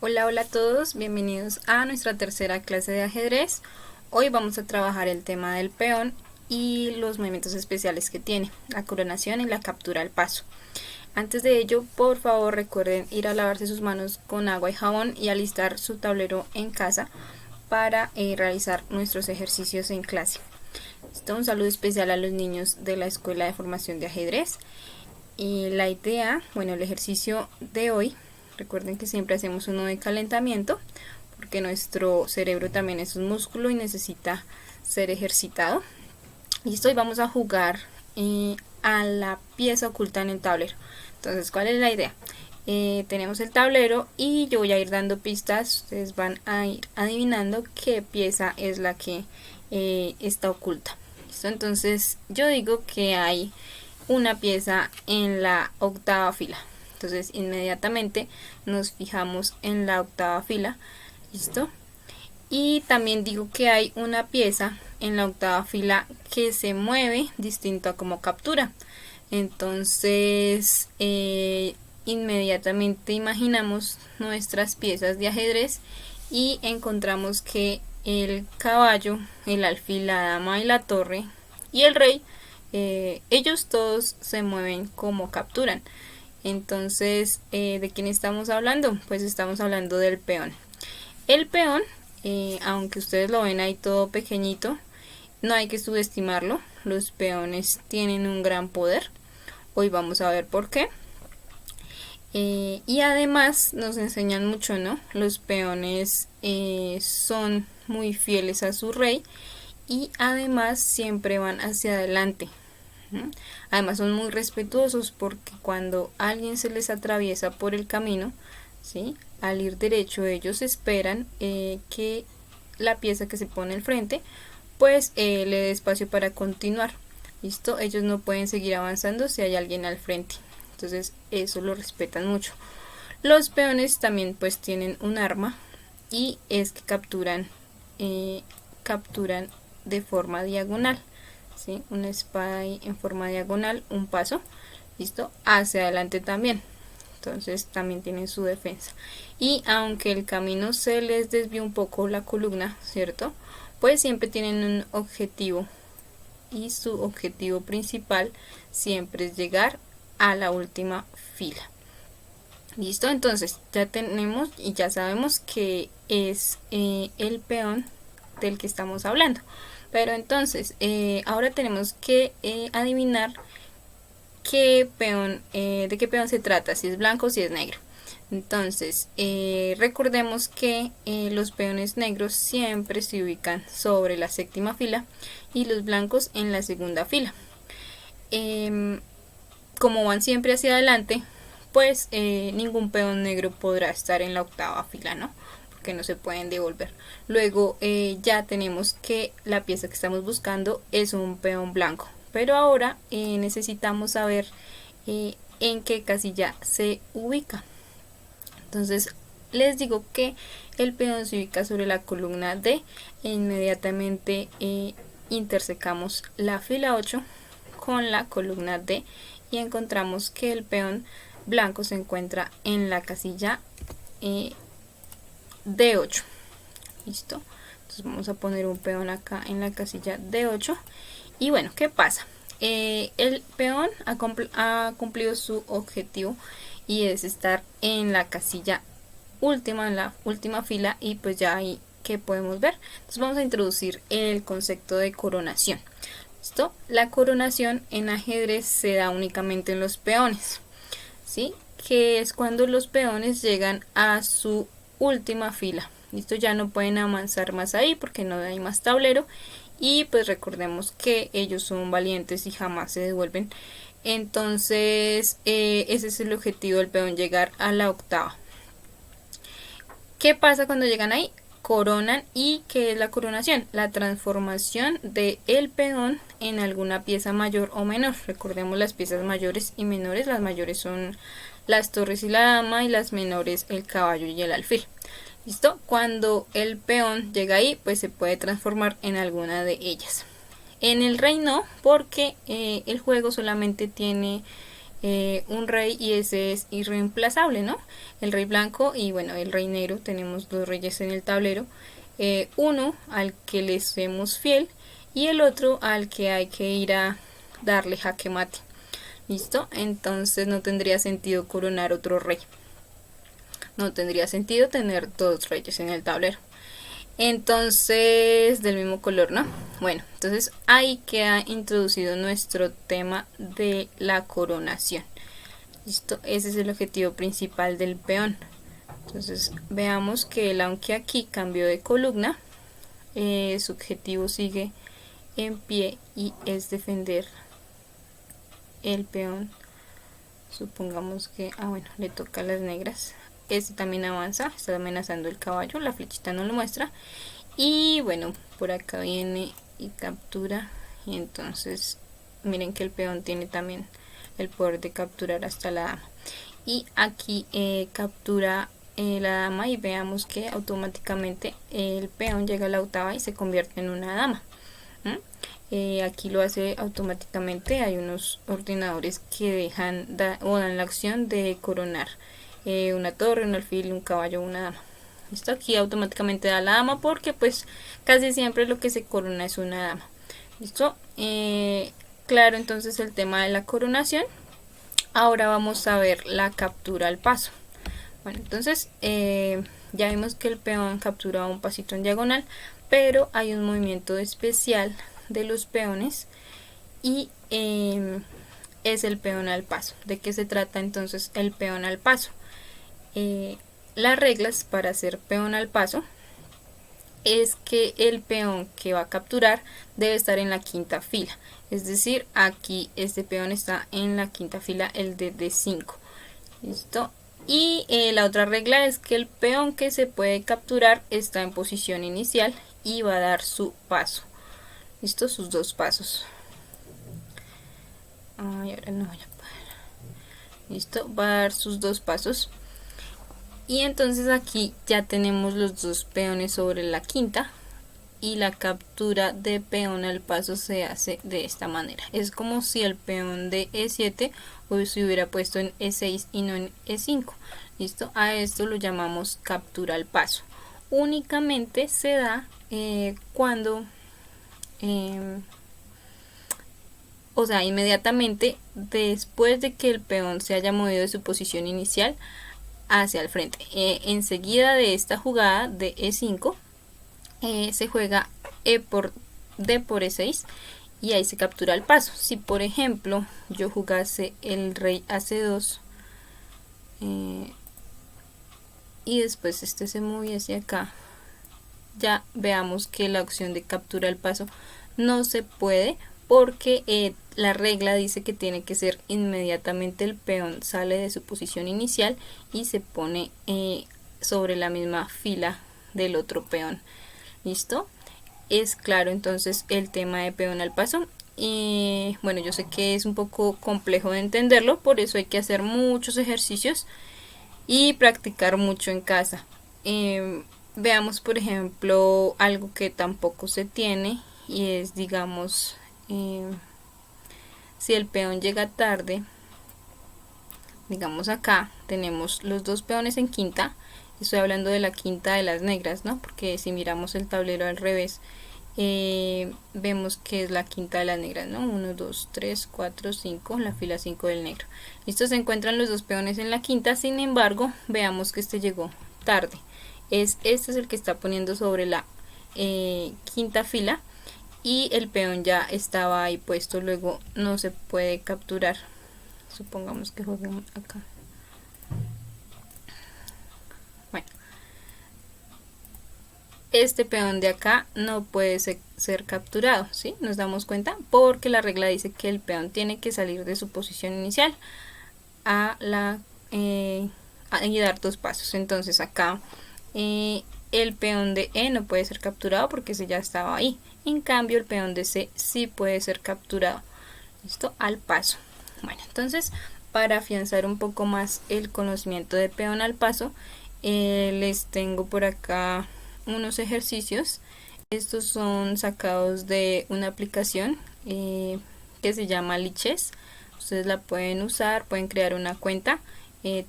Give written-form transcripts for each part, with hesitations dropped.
Hola a todos, bienvenidos a nuestra tercera clase de ajedrez. Hoy vamos a trabajar el tema del peón y los movimientos especiales que tiene, la coronación y la captura al paso. Antes de ello, por favor recuerden ir a lavarse sus manos con agua y jabón y alistar su tablero en casa para realizar nuestros ejercicios en clase. Un saludo especial a los niños de la Escuela de Formación de Ajedrez. Y la idea, el ejercicio de hoy, recuerden que siempre hacemos uno de calentamiento porque nuestro cerebro también es un músculo y necesita ser ejercitado. Listo, y vamos a jugar a la pieza oculta en el tablero. Entonces, ¿cuál es la idea? Tenemos el tablero y yo voy a ir dando pistas. Ustedes van a ir adivinando qué pieza es la que está oculta. ¿Listo? Entonces, yo digo que hay una pieza en la octava fila. Entonces inmediatamente nos fijamos en la octava fila. ¿Listo? Y también digo que hay una pieza en la octava fila que se mueve distinto a como captura. Entonces inmediatamente imaginamos nuestras piezas de ajedrez y encontramos que el caballo, el alfil, la dama y la torre y el rey, ellos todos se mueven como capturan. Entonces, ¿de quién estamos hablando? Pues estamos hablando del peón. El peón, aunque ustedes lo ven ahí todo pequeñito, no hay que subestimarlo. Los peones tienen un gran poder. Hoy vamos a ver por qué. Y además nos enseñan mucho, ¿no? Los peones son muy fieles a su rey y además siempre van hacia adelante. Además son muy respetuosos porque cuando alguien se les atraviesa por el camino, ¿sí? Al ir derecho ellos esperan que la pieza que se pone al frente pues le dé espacio para continuar. ¿Listo? Ellos no pueden seguir avanzando si hay alguien al frente. Entonces eso lo respetan mucho. Los peones también pues tienen un arma y es que capturan de forma diagonal. ¿Sí? Una espada en forma diagonal, un paso, listo, hacia adelante también. Entonces también tienen su defensa. Y aunque el camino se les desvíe un poco la columna, ¿cierto? Pues siempre tienen un objetivo. Y su objetivo principal siempre es llegar a la última fila. Listo, entonces ya tenemos y ya sabemos que es el peón del que estamos hablando. Pero entonces, ahora tenemos que adivinar qué peón, de qué peón se trata, si es blanco o si es negro. Entonces, recordemos que los peones negros siempre se ubican sobre la séptima fila y los blancos en la segunda fila. Como van siempre hacia adelante, pues ningún peón negro podrá estar en la octava fila, ¿no? Que no se pueden devolver. Luego ya tenemos que la pieza que estamos buscando es un peón blanco, pero ahora necesitamos saber en qué casilla se ubica. Entonces les digo que el peón se ubica sobre la columna D e inmediatamente intersecamos la fila 8 con la columna D y encontramos que el peón blanco se encuentra en la casilla D8. Listo, entonces vamos a poner un peón acá en la casilla D8 y bueno, ¿qué pasa? El peón ha cumplido su objetivo y es estar en la casilla última, en la última fila, y pues ya ahí que podemos ver. Entonces vamos a introducir el concepto de coronación. ¿Listo? La coronación en ajedrez se da únicamente en los peones, ¿sí? Que es cuando los peones llegan a su última fila. Listo, ya no pueden avanzar más ahí porque no hay más tablero y pues recordemos que ellos son valientes y jamás se devuelven. Entonces ese es el objetivo del peón, llegar a la octava. ¿Qué pasa cuando llegan ahí? Coronan. ¿Y qué es la coronación? La transformación de el peón en alguna pieza mayor o menor. Recordemos las piezas mayores y menores. Las mayores son las torres y la dama y las menores el caballo y el alfil. ¿Listo? Cuando el peón llega ahí, pues se puede transformar en alguna de ellas. En el rey no, porque el juego solamente tiene un rey y ese es irreemplazable, ¿no? El rey blanco y bueno, el rey negro. Tenemos dos reyes en el tablero, uno al que le somos fiel y el otro al que hay que ir a darle jaque mate. ¿Listo? Entonces no tendría sentido coronar otro rey. No tendría sentido tener dos reyes en el tablero. Entonces, del mismo color, ¿no? Bueno, entonces ahí queda introducido nuestro tema de la coronación. ¿Listo? Ese es el objetivo principal del peón. Entonces, veamos que él, aunque aquí cambió de columna, su objetivo sigue en pie y es defender el peón. Supongamos que, bueno, le toca a las negras. Este también avanza, está amenazando el caballo, la flechita no lo muestra. Y bueno, por acá viene y captura. Y entonces miren que el peón tiene también el poder de capturar hasta la dama. Y aquí captura la dama y veamos que automáticamente el peón llega a la octava y se convierte en una dama. Aquí lo hace automáticamente. Hay unos ordenadores que dejan o dan la acción de coronar una torre, un alfil, un caballo, una dama. Esto aquí automáticamente da la dama porque pues casi siempre lo que se corona es una dama. ¿Listo? Claro, entonces el tema de la coronación. Ahora vamos a ver la captura al paso. Bueno, entonces ya vimos que el peón captura un pasito en diagonal, pero hay un movimiento especial de los peones y es el peón al paso. ¿De qué se trata entonces el peón al paso? Las reglas para hacer peón al paso es que el peón que va a capturar debe estar en la quinta fila, es decir, aquí este peón está en la quinta fila, el de D5. ¿Listo? Y la otra regla es que el peón que se puede capturar está en posición inicial y va a dar su paso. ¿Listo? Sus dos pasos. Ay, ahora no voy a poder. ¿Listo? Va a dar sus dos pasos. Y entonces aquí ya tenemos los dos peones sobre la quinta y la captura de peón al paso se hace de esta manera. Es como si el peón de E7 se hubiera puesto en E6 y no en E5. ¿Listo? A esto lo llamamos captura al paso. Únicamente se da cuando o sea, inmediatamente después de que el peón se haya movido de su posición inicial hacia el frente. Enseguida de esta jugada de E5 se juega D por E6 y ahí se captura el paso. Si por ejemplo yo jugase el rey a C2 y después este se moviese acá, ya veamos que la opción de captura el paso no se puede porque la regla dice que tiene que ser inmediatamente el peón sale de su posición inicial y se pone sobre la misma fila del otro peón. ¿Listo? Es claro entonces el tema de peón al paso. Bueno, yo sé que es un poco complejo de entenderlo, por eso hay que hacer muchos ejercicios y practicar mucho en casa. Veamos por ejemplo algo que tampoco se tiene y es, digamos, si el peón llega tarde, digamos acá tenemos los dos peones en quinta. Estoy hablando de la quinta de las negras, ¿no? Porque si miramos el tablero al revés, vemos que es la quinta de las negras, ¿no? 1, 2, 3, 4, 5, la fila 5 del negro. Listo, se encuentran los dos peones en la quinta, sin embargo, veamos que este llegó tarde. Este es el que está poniendo sobre la quinta fila y el peón ya estaba ahí puesto, luego no se puede capturar. Supongamos que juguemos acá. Bueno, este peón de acá no puede ser capturado, ¿sí? Nos damos cuenta porque la regla dice que el peón tiene que salir de su posición inicial a y dar dos pasos. Entonces acá el peón de E no puede ser capturado porque ese ya estaba ahí. En cambio el peón de C sí puede ser capturado. ¿Listo? Al paso. Bueno, entonces para afianzar un poco más el conocimiento de peón al paso, les tengo por acá unos ejercicios. Estos son sacados de una aplicación que se llama Lichess. Ustedes la pueden usar, pueden crear una cuenta.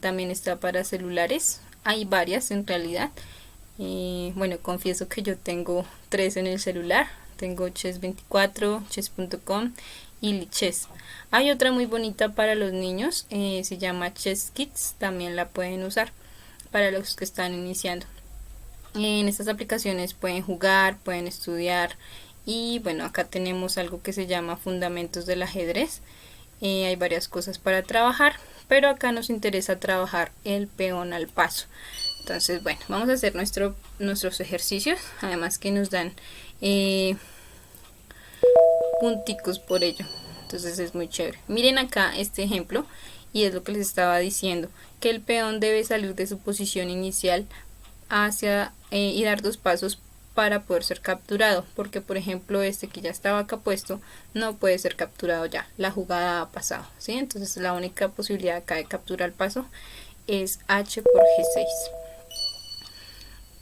También está para celulares, hay varias en realidad. Bueno, confieso que yo tengo 3 en el celular. Tengo Chess24, Chess.com y Lichess. Hay otra muy bonita para los niños, se llama Chess Kids, también la pueden usar para los que están iniciando. En estas aplicaciones pueden jugar, pueden estudiar y bueno, acá tenemos algo que se llama Fundamentos del Ajedrez. Hay varias cosas para trabajar, pero acá nos interesa trabajar el peón al paso. Entonces, bueno, vamos a hacer nuestros ejercicios, además que nos dan punticos por ello. Entonces es muy chévere. Miren acá este ejemplo y es lo que les estaba diciendo, que el peón debe salir de su posición inicial hacia y dar 2 pasos para poder ser capturado, porque por ejemplo este que ya estaba acá puesto no puede ser capturado ya, la jugada ha pasado, ¿sí? Entonces la única posibilidad acá de capturar el paso es H por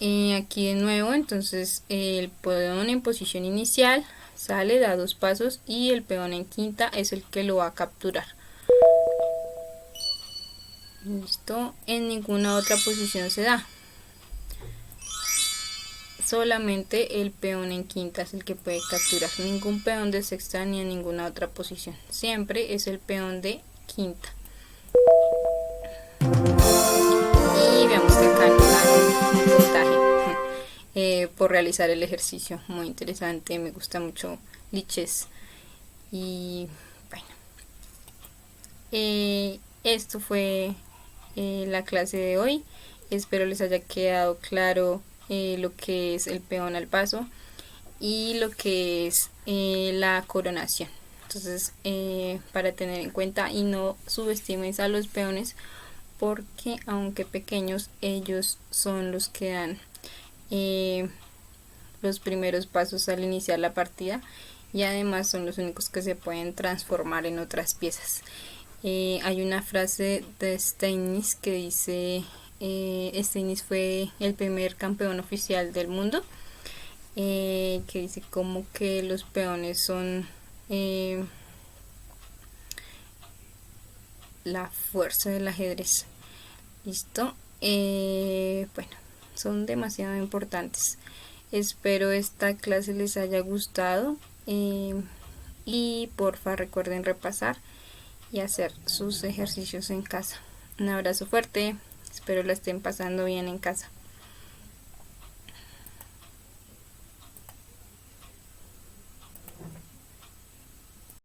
G6. Aquí de nuevo, entonces el peón en posición inicial sale, da 2 pasos y el peón en quinta es el que lo va a capturar. Listo, en ninguna otra posición se da. Solamente el peón en quinta es el que puede capturar, ningún peón de sexta ni en ninguna otra posición, siempre es el peón de quinta. Y veamos que acá nos dan un puntaje por realizar el ejercicio, muy interesante, me gusta mucho Lichess. Y bueno, esto fue la clase de hoy, espero les haya quedado claro lo que es el peón al paso y lo que es la coronación. Entonces para tener en cuenta y no subestimes a los peones, porque aunque pequeños ellos son los que dan los primeros pasos al iniciar la partida y además son los únicos que se pueden transformar en otras piezas. Hay una frase de Steinitz que dice Steinitz fue el primer campeón oficial del mundo, que dice como que los peones son la fuerza del ajedrez. Listo, bueno, son demasiado importantes. Espero esta clase les haya gustado y porfa recuerden repasar y hacer sus ejercicios en casa. Un abrazo fuerte, espero la estén pasando bien en casa.